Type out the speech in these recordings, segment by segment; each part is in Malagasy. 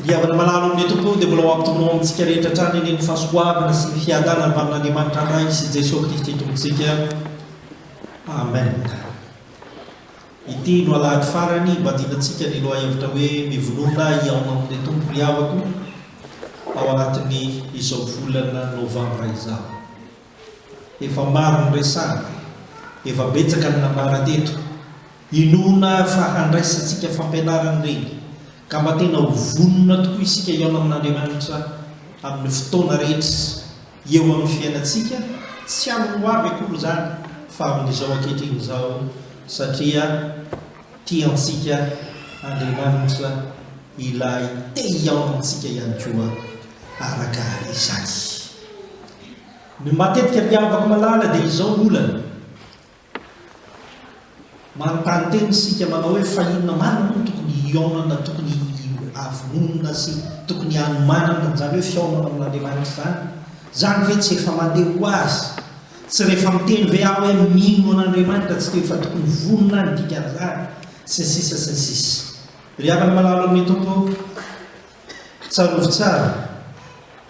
Riavana malalo amin'ny tompo dia mbola hoampitomonao amintsika rehetra hatrany eny ny fahasoavana sy ny fiadanana mba amin'Andriamanitra ray sy Jesosy Kristy tompontsika. Amen. Ity no alahady farany mba dinantsika ny loha hevitra hoe mivonona hiaona amin'ny tompo riavako ao anatin'ny izao volana novambra izao. Efa maro ny resana, efa betsaka ny nambara teto, inona fa handraisantsika fampianarana reny ka mba tena ho vonona tokoa isika hiaona amin'Andriamanitra amin'ny fotoana rehetra eo amin'ny fiainantsika, tsy amin'ny ho avy akory zany fa amin'izao ankehitriny izao, satria tiantsika Andriamanitra ilay te hiaona amintsika ihany koa araka izany. Ny matetika mpiavaka malala dia izao olana manontany teny isika manao hoe fa inona marina no tokony hiaonana, tokony avonona sy tokony hanomanana, zany hoe fiaonana amin'Andriamanitra zany ve tsy efa mandeha ho azy, tsy rehefa miteny ve aho hoe mino an'Andriamanitra tsy efa tokony vonona ny dikan'izany sy ny sisa sy ny sisa. Riavana malalo amin'ny tompo tsarovo tsara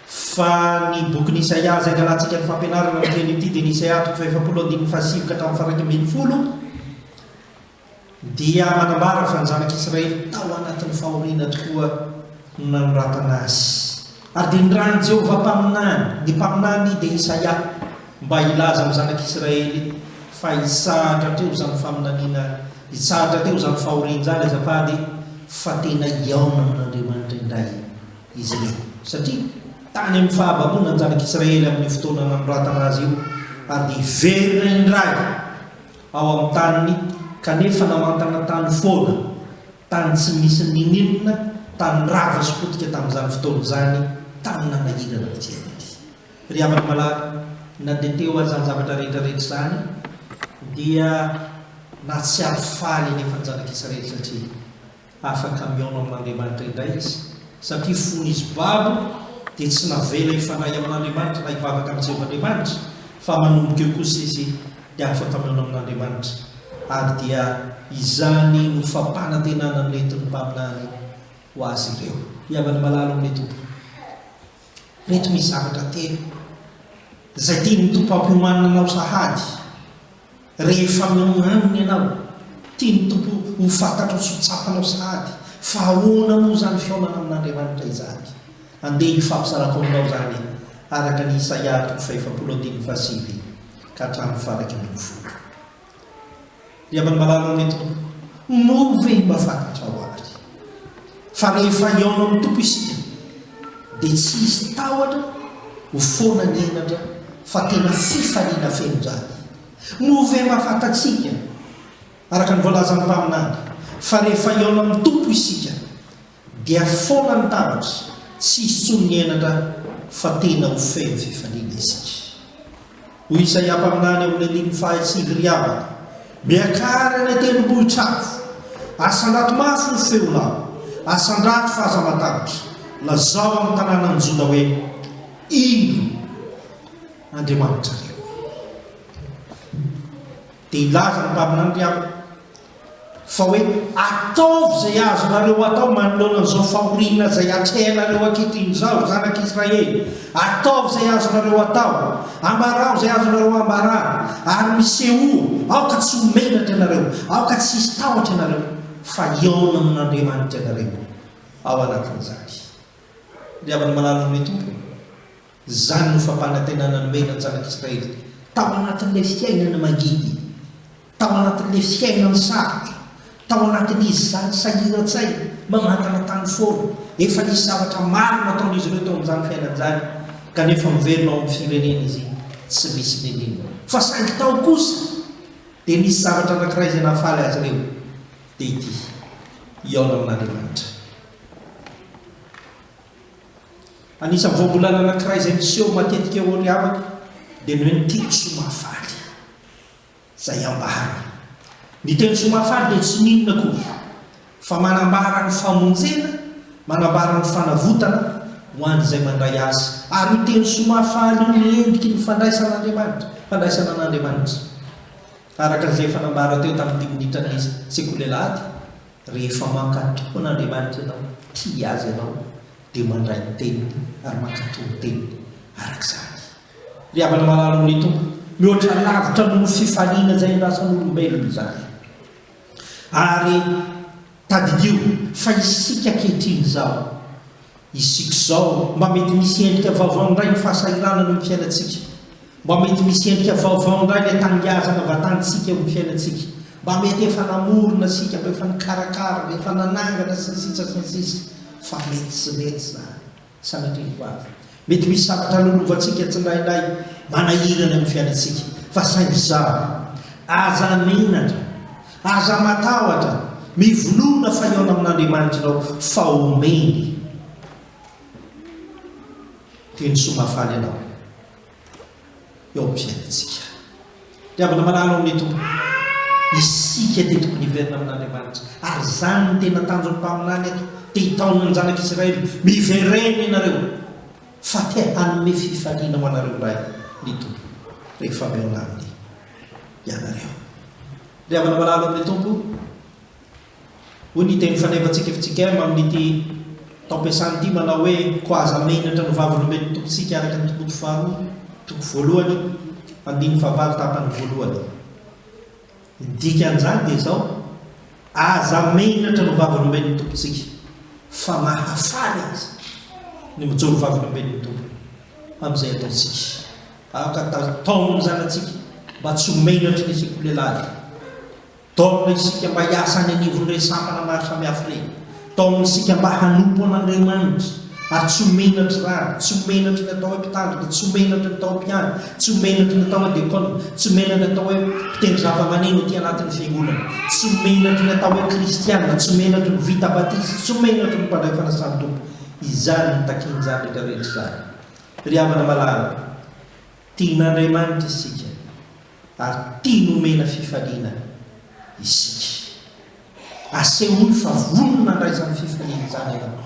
fa ny boky Isaia izay angalatsika ny fampianarana amin'ny teny ity dia ny Isaia 7:7 ka hatramin'ny 8:10 dia manambara fa ny zanak'Israely tao anatin'ny fahoriana tokoa no nanoratana azy, ary dia nirany Jehovah mpaminany, ny mpaminany dia Isaia mba hilaza amin'ny zanak'Israely fa hisahatra teo izany faminaniana, hisahatra teo izany fahoriana izany azafady fa tena hiaona amin'Andriamanitra indray izy ireo, satria tany amin'ny fahababona ny zanak'Israely amin'ny fotoana nanoratana azy io, ary dia hiverina indray ao amin'ny taniny, kanefa namantana tany foana, tany tsy misy ninina, tany rava sy potika tamin'izany fotoana izany, tany nanahirana fiainany. Riavana malala nandeha teo azy zany zavatra rehetrarehetra zany dia na tsy afaly nefa ny zanak'Israely satria afaka miaona amin'Andriamanitra indray izy, satria fony izy babo dia tsy navela ifanahy amin'Andriamanitra na hivavaka amin'ny Jehovah'Andriamanitra, fa manomboka eo kosa izy dia afaka miaona amin'Andriamanitra, ary dia izany no fampanantenana nentin'ny mpaminany ho azy ireo. Riavana malalo amin'ny tompo, reto misy zavatra telo izay tiany tompo ampiomanana anao sahady rehefa miaonaminy ianao, tiany tompo ho fantatra sy ho tsapanao sahady fa ahoana moa zany fiaonana amin'Andriamanitra izany. Andeha hifampisaraka aminao zany araka ny Isaia 7:7 ka hatramin'ny 8:10. Riavana malalo amin'ny tompo, move mba fantatra ho azy fa rehefa hiaona amin'ny tompo isika dia tsy hisy tahotra ho foana ny enatra fa tena fifaliana feno zany. Move mba fantatsika araka ny voalazan'ny mpaminany fa rehefa hiaona amin'ny tompo isika dia foana ny tahotra, tsy hisy tsony ny enatra fa tena ho feno fifaliana isika. Hoy Isaia mpaminany amin'ny 5:9 riavana, miakarana tendrombohitr'afo, asandrato mafy ny feonao, asandrato fahaza-matahotra, lazao amin'ny tanànan'ny Joda hoe ino Andriamanitra reo. Dia ilaza ny mpaminany riavana fa hoe ataovy izay azonareo atao manoloana an'izao fahoriana izay atrehanareo ankehitriny izao zanak'Israely, ataovy izay azonareo atao, ambarao izay azonareo ambarao, ary miseho aoka tsy homenatra ianareo, aoka tsy hisy tahotra ianareo fa hiaona amin'Andriamanitra ianareo ao anatin'izany. Riavana malalo amin'ny tompo, zany no fampanantenana nomena ny zanak'Israely tao anatin'ilay fiainana magidy, tao anatin'ilay fiainana sarotra, tao anatin'izy zany sahira-tsay mamantana tany foana, efa nisy zavatra maro nataon'izy ireo tao amin'izany fiainana zany, kanefa miverina ao amin'ny firenena izy tsy misy nenina, fa saingy tao kosa dia nisy zavatra anankiray izay nahafaly azy ireo, dia ity hiaona amin'Andriamanitra. Anisan'ny voambolana anankiray izay miseho matetika eo riavaka dia ny hoe ny teny somafaly izay ambara. Ny teny somafaly dia tsy ninona koa fa manambara ny famonjena, manambara ny fanavotana ho an'izay mandray azy, ary io teny somafaly io endriky ny fandraisan'Andriamanitra, fandraisana an'Andriamanitra, araka izay fanambara teo tamin'ny 10 minitra ny sekoly alahady, rehefa mankatoko an'Andriamanitra ianao, tia azy ianao dia mandray ny teniny ary mankatony teniny arak'izany. Ry havana malalo amin'ny tompo, mihoatra lavitra noho fifaliana izay rasan'olombelona izany. Ary tadidio fa isika ankehitriny izao, isika izao mba mety misy endrika vaovao indray ny fahasahiranana eo amin'ny fiainantsika, mba mety misy endrika vaovao indray ilay tangiazana vatantsika eo amin'ny fiainantsika, mba mety efa namorona sika, mba efa nikarakara, mba efa nanangana sy ny sisa, fa mety sy mety zany sanatria avy. Mety misy zavatra lolovatsika tsindraindray manahirana amin'ny fiainantsika, fa saingy izao aza menatra, aza matahotra, mivolona fa eo amin'Andriamanitra ianao fa omeny teny somafaly ianao eo amin'ny fiainantsika. Diavana malalo amin'ny tompo, isika dia tokony hiverina amin'Andriamanitra, ary zany no tena tanjony mpaminany eto, te hitaona ny zanak'Israely miverena ianareo, fa te hanome fifaliana ho anareo indray ny tompo rehefa meona aminy ianareo. Diavana malalo amin'ny tompo, hoy ny teny fanevantsika fitsika amin'ity taom-piasany ity manao hoe ko aza menatra no vavolombelon'ny tompontsika araka ny toko faharoa, toko voalohany, andiny fahavalo tapany voalohany. Dikan'izany dia izao, aza menatra no vavolombelon'ny tompontsika, fa mahafaly azy ny mijoro vavolombelon'ny tompo amin'izay ataontsika. Afaka taon'ny zanatsika mba tsy menatra ny isika lehilahy, taonina isika mba hiasa any anivony resampana maro samihafa ireny, taonina isika mba hanompo an'Andriamanitra ary tsy menatra rary, tsy menatra ny atao hoe mpitandrina, tsy menatra ny atao hoe mpiany, tsy menatra ny atao hoe dekona, tsy menatra ny atao hoe mpitendry zava-maneno aty anatin'ny fiangonana, tsy menatra ny atao hoe kristianina, tsy menatra ny vita batisa, tsy menatra ny mpandray fanasany tompo. Izany ny takin'izany rehetrarehetra izany. Ry havana malala, tian'Andriamanitra isika ary tia nomena fifaliana isika. Asehoy fa vonona andraisany fifaliana izany ianao,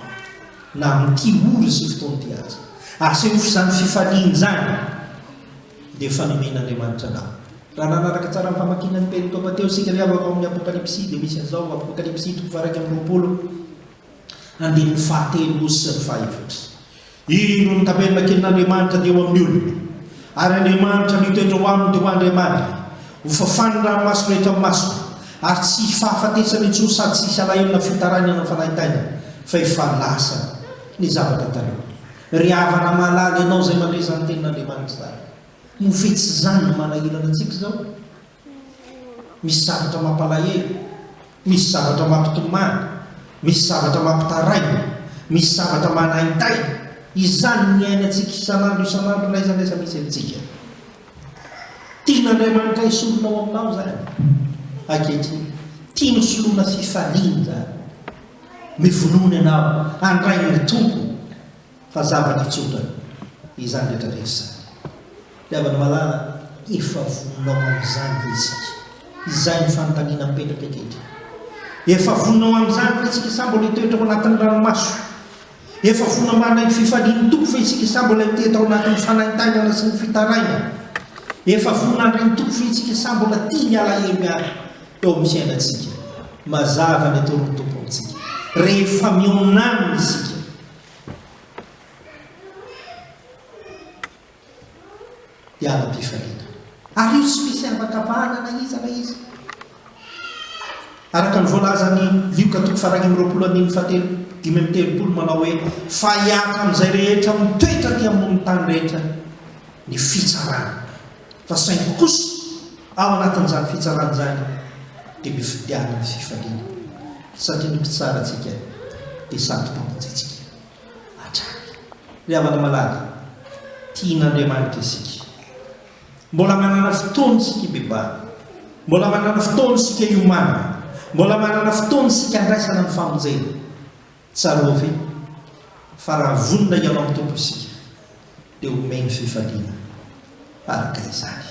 na amin'ity ora sy fotoana ity azy. Asehoy izany fifaliana izany dia efa nomen'Andriamanitra anao. Raha nanaraka tsara amin'ny famakiana ny pely topa teo isika ry havana ao amin'ny Apokalipsy, dia misy an'izao Apokalipsy toko faha 1:20, andininy fahatelo sy ny fahaefatra. Ino ny taberna kelin'Andriamanitra dia eo amin'ny olona, ary Andriamanitra mitoetra ho aminy dia ho Andriamanitra, ho fafany ranomaso rehetra amin'ny masony, ary tsy fahafatesana intsony sady tsisy alahelo fitaraina amin'ny fanahitaina, fa efa lasa ny zavatra taloha. Ry havana malala ianao izay mandresa ny tenin'Andriamanitra izany, mofetsy izany no manahirana antsika izao. Misy zavatra mampalahelo, misy zavatra mampitomany, misy zavatra mampitaraina, misy zavatra manahitaina. Izany ny ainatsika isan'andro naizanaiza misy amintsika. Tian'Andriamanitra isolonao aminao zany ankehitriny, tiany soloana fifaliana zany, mivonona ianao handray ny tompo fa zavatra tsotra izany rehetrarehetra izany. Diavana malala, efa vononao amin'izany ve isika? Izay ny fanontaniana mipetraka ankehitriny. Efa vononao amin'izany ve isika sa mbola hitoetra ao anatin'ny ranomaso? Efa vonona mandray ny fifalian'ny tompo fa isika sa mbola hiteta ao anatin'ny fanahitainana sy ny fitaraina? Efa vonona handray ny tompo fa isika sa mbola tia miala hemy ary eo amin'ny fiainantsika? Mazava ny ataon'ny tompo amintsika, rehefa mionamina isika dia anam-pifaliana. Ary io tsy misy avakavahana na izy. Araka ny voalazany Lioka toko faha 2:5-3 manao hoe fa hiaka amin'izay rehetra mitoetra ty ambony tany rehetra ny fitsarana, fa saingy kosa ao anatin'izany fitsarana izany dia mifidiana ny fifaliana, satria ny mpitsara antsika dia sady mpamonjy hatrany. Ry havana malala, tian'Andriamanitra isika, mbola manana fotoana isika bebany, mbola manana fotoana isika iomana, mbola manana fotoana isika andraisana ny famonjena. Tsarovy fa raha vonona ianao amin'ny tompo isika dia omeny fifaliana araka izany.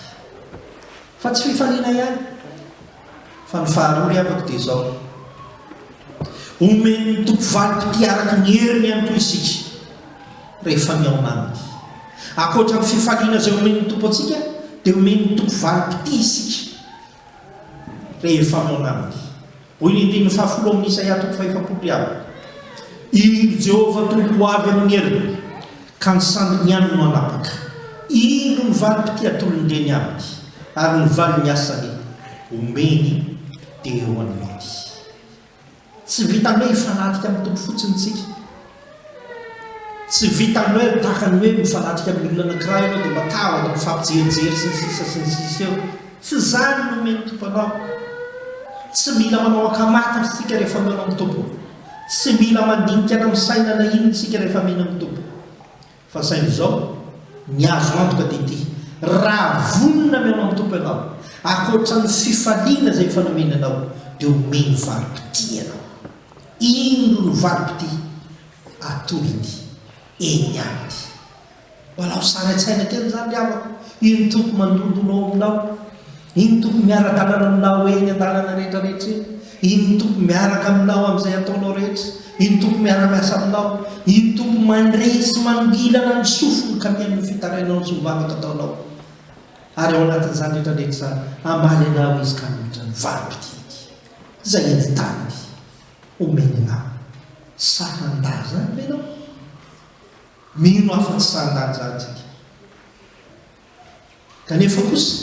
Fa tsy fifaliana ihany, fa ny faharoa ry havako dia izao, omeny ny tompo valim-pity araka ny heriny ihany koa isika rehefa miaona aminy. Ankoatra ny fifaliana izay omeny ny tompo antsika, dia omeny ny tompo valim-pity isika rehefa miaona aminy. Hoy ny 10:10 amin'ny Isaia toko 5 ry havako, iny Jehovah tompo avy amin'ny heriny ka ny sandiniany no anapaka. Iny no valim-pity atolondreny aminy ary ny valy ny asany omeny dia eo an'ilay. Tsy vitany hoe hifanatrika amin'ny tompo fotsiny tsika. Tsy vitany hoe tahaka ny hoe mifanatrika amin'ny olona anankiray ianao dia matahotra mifampijerijery sy ny sisa eo. Tsy zany no omeny tompo anao. Tsy mila manao akamata sika rehefa meno amin'ny tompo. Tsy mila mandinika amin'ny sainana iny sika rehefa meno amin'ny tompo. Fa saingy izao ny azo antoka dia ity: raha vonona meno amin'ny tompo ianao, akoatra ny fifaliana izay efa nomeny anao, dia omeny valim-pity ianao. Iny no valim-pity atolony eny aminy. Mbalao saraitsaina kely zany havako. Iny tompo mandondonao aminao, iny tompo miara-dalana aminao eny an-dalana rehetrarehetra eny, iny tompo miaraka aminao amin'izay ataonao rehetra, iny tompo miara-miasa aminao, iny tompo mandresy mangilana ny sofiny ka mihaino ny fitarainao sy mivavaka ataonao. Ary ao anatin'izany rehetrarehetra zany amaly anao izy ka mihitra ny valim-pity izay entanany omeny anao. Sahan-dà zany menao. Mino afa-tsy sahan-dà zany tsika. Kanefa kosa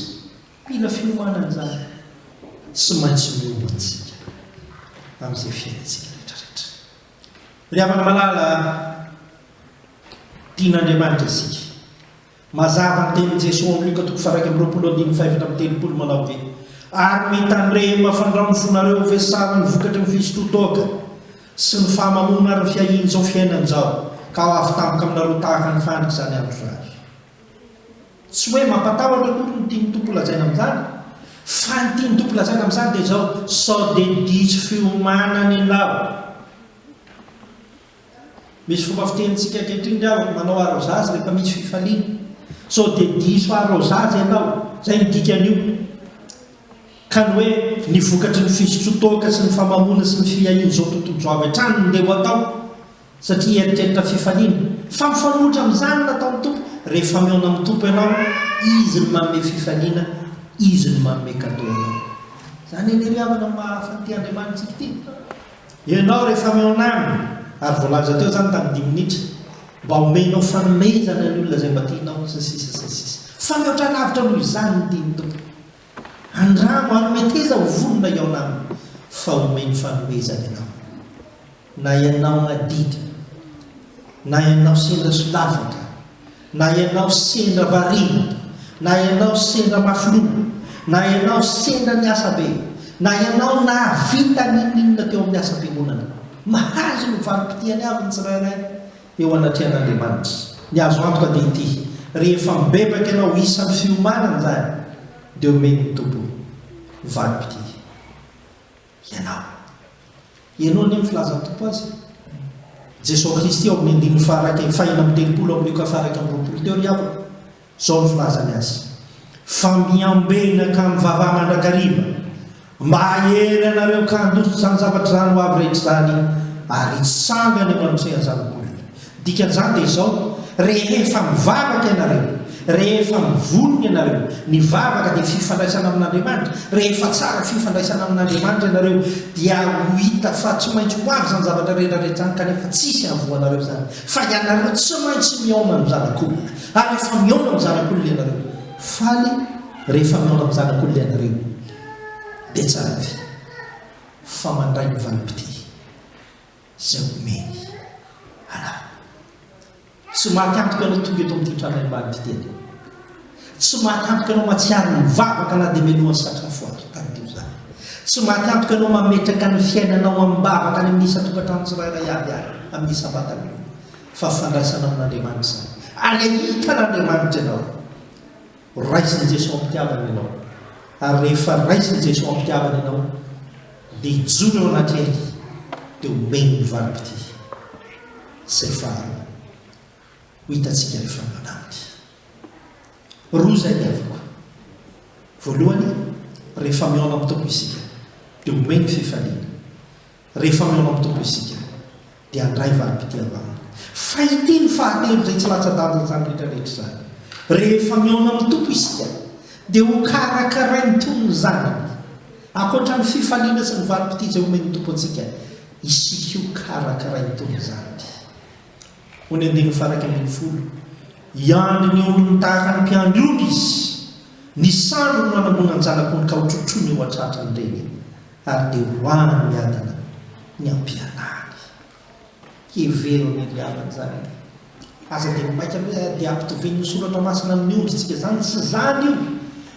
mila fiomanana zany tsy maintsy miomantsika amin'izay fiainantsika rehetrarehetra. Ry havana malala tian'Andriamanitra isika. Mazava ny tenin' Jesosy amin'ny Luka 1:5-7 manao hoe: ary mitandrema fandramofonareo vesara ny vokatry ny fisototoaka sy ny fahamamona ary ny fiahiny izao fiainana izao, ka ho avy tampoka aminareo tahaka ny fandriky izany andro izany. Tsy hoe mampatahotra akory ny tiany tompo lazaina amin'izany, fa ny tiany tompo lazaina amin'izany dia izao: sao dia diso fiomanana ianao. Misy fomba fitenintsika ankehitriny ry havako manao arrosazy rehefa misy fifaliana. Sao dia diso arrosazy ianao, izay ny dikan'io. Ka ny hoe ny vokatry ny fisototoaka sy ny famamona sy ny fiahiny izao tontolo izao avy hatrany no ndeha ho atao, satria eritreritra fifaliana. Fa mifanohitra amin'izany nataon'ny tompo. Rehefa mihaona amin'ny tompo ianao, izy ny manome fifaliana, izy ny manome cadeau anao. Izany eny ry havana mahafanty Andriamanitra ity. Ianao rehefa mihaona aminy, ary voalaza teo zany tamin'ny 10 minitra, mba omenao fanomezana ny olona izay mba tianao sy sisa. Fa mihoatra lavitra noho izany ny tiany tompo. Andramo anometeza ho vonona ihaona aminy, fa omeny fanomezana ianao. Na ianao nadidy, na ianao sendra solavaka, na ianao sendra variana, na ianao sendra mafilona, na ianao sendra ny asa be, na ianao nahavita ninninona teo amin'ny asa am-piangonana, mahazo ny valim-pitiany avy ny tsirairay eo anatrehan'Andriamanitra. Ny azo antoka dia ity: rehefa mibebaka ianao isan'ny fiomanana zany, dia omeny ny tompo valim-pity ianao. Ianao ny filazan'ny tompo azy Jesosy Kristy ao amin'ny 4:4 amin'ny Luka 4:20 teo ry havako. Izao ny filazany azy: fa miambena ka mivavaha mandrakariva, mba hahery anareo ka handositra izany zavatra izany ho avy rehetra izany, ary hitsangana eo anontrehan'ny zanak'olona. Dikan'izany dia izao: rehefa mivavaka ianareo, rehefa mivonona ianareo, ny vavaka dia fifandraisana amin'Andriamanitra. Rehefa tsara fifandraisana amin'Andriamanitra ianareo, dia ho hita fa tsy maintsy ho avy izany zavatra rehetrarehetra izany, kanefa tsisy avoanareo izany. Fa ianareo tsy maintsy mihaona amin'ny zanak'olona. Ary rehefa mihaona amin'ny zanak'olona ianareo, faly rehefa mihaona amin'ny zanak'olona ianareo, dia tsara ve fa mandray ny valim-pity izay omeny anao. Tsy maty antoka ianao tonga eto amin'ity trano ambany-pity eny. Tsy maty antoka ianao matsiary mivavaka na dia menohan'ny sakafo azo tanitio zany. Tsy maty antoka ianao mametraka ny fiainanao ambavaka any amin'ny isa-tokantrano tsirairay avy amin'ny sabatany, fa fandraisana amin'Andriamanitra zany. Alehita n'Andriamanitra ianao, raisin'i Jesosy ampitiavana ianao. Ary rehefa raisin'i Jesosy ampitiavana ianao, dia hijoro eo anaty eny, dia omeny ny valim-pity izay faharoa ho hitantsika rehefa mihaona aminy. Roa zay ny avoko. Voalohany, rehefa mihaona amin'ny tompo isika, dia omeny fifaliana. Rehefa mihaona amin'ny tompo isika, dia handray valim-pity avy aminy. Fa ity ny fahatelo izay tsy latsa-danja izany rehetrarehetra izany: rehefa mihaona amin'ny tompo isika, dia ho karakaray ny toy ny zanany. Ankoatra ny fifaliana sy ny valim-pity izay omeny ny tompo antsika, isika io karakara itony zany ho ny andiny faraka ambin'ny folo iandry ny olony tahaka ny mpiandrony izy ny sandro no manambona anjanakony ka hotrotrony eo atratra ny reny ary dia hoany miadana ny ampianany heverony riavana zany aza dia maika dia ampitoveny soratra masina amin'ny ondry tsika zany tsy zany io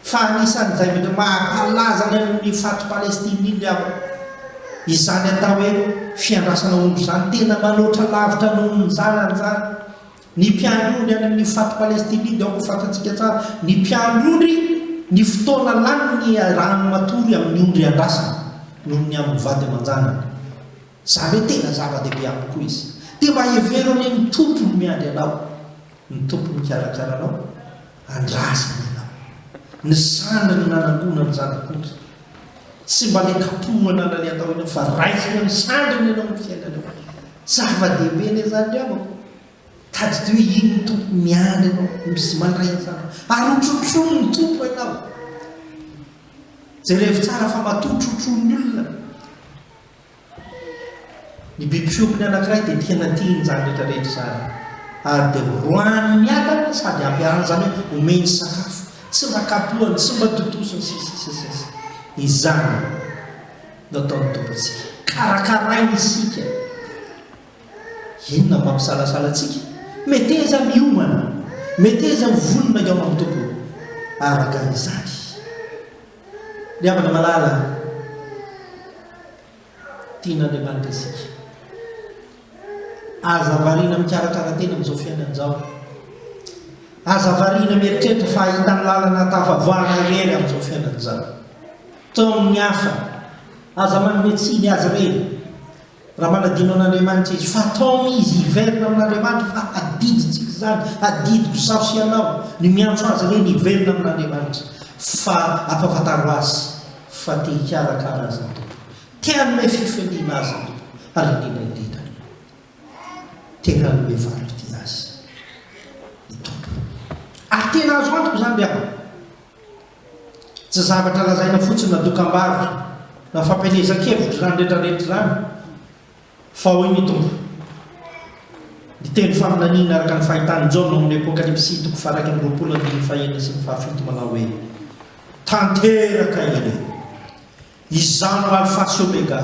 fa anisan'izay mety mampalaza ny amin'ny faty palestiny iny riavana izany atao hoe fiandrasana ondro zany tena manoatra lavitra nohony zanany zany ny mpiandrony any amin'ny faty palestiny iny dia fatantsika tsara ny mpiandrony ny fotoana lany ny rano matory amin'ny ondry andrasana noho ny amin'ny vady aman-janany zany hoe tena zava-dehibe aminy koa izy dia mba heverony ny tompony miandry anao ny tompony mikarakara anao andrasany anao ny sandrany nanangona ny zanak'ondry tsy mba le kapohana na le atao ina fa raisina ny sandrany anao ny fiainana zava-dehibe ny zany riavako tady ty hoe iny ny tompo miandry anao misy mandray zany ary hotrotrony ny tompo ianao zay rehefa tsara fa matotrotrony olona ny biby fiopiny anankiray dia tena tiany zany rehetrarehetra zany ary dia roany miadana sady ampiarana zany hoe omeny sakafo tsy makapohany tsy matotosiny sisisisisy izany nataony tompontsika karakarainy isika inona mampisalasala atsika mety eza miomana mety eza vonona eo amin'ny tompo araka izany riavana malala tian'Andriamanitra isika aza variana mikarakara tena amin'izao fiainan'izao aza variana mieritreritra fa ahitany lalana tafavoahana rery amin'izao fiainan'izao tao amin'ny hafa aza manometsiny azy reny raha manadino an'Andriamanitra izy fa tao izy hiverina amin'Andriamanitra fa adiditsika zany adidiko zaho sy anao ny miantso azy reny hiverina amin'Andriamanitra fa ampafataro azy fa te hikarakara azy ny tompo tea nome fifaliana azy ny tompo ary indrindra indrindra tena nome varity azy ny tompo ary tena azo antoko zany riaho tsy zavatra lazaina fotsiny na dokam-barotra na fampelezan-kevitra zany rehetrarehetra zany fa hoy ny tompo ny teny faminaniana araka ny fahitany Jaona amin'ny apokalipsy toko faraka amin'ny 25 sy ny fahafito manao hoe tanteraka iny izaho no alfa sy omega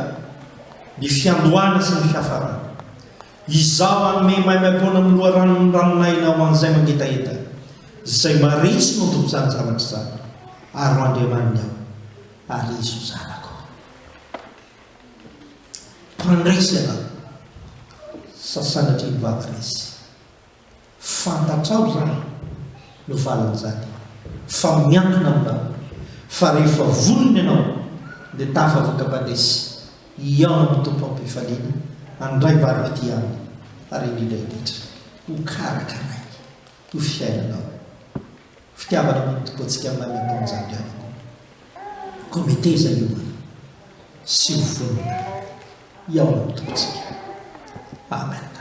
ny fiandohana sy ny fiafarana izaho anome maimaimpona amin'ny loha ranonainao an'izay mangetaheta zay maresy no antopo zany zavatra zany ary ho Andriamaniny aho ary izy ho zanako mpandresy anao sasanatry ny vava resy fantatrao zany no valan'izany fa miantona aminao fa rehefa vonony ianao dia tafavaka mandresy iao amin'ny tompo ampifaliana andray varity aminy ary indrindra indrindra ho karakaray ho fiainanao fitiavana amin'ny tompo antsika maimaimpona zany avako kometeza iomana sy ho vonona iao amin'ny tompontsika amen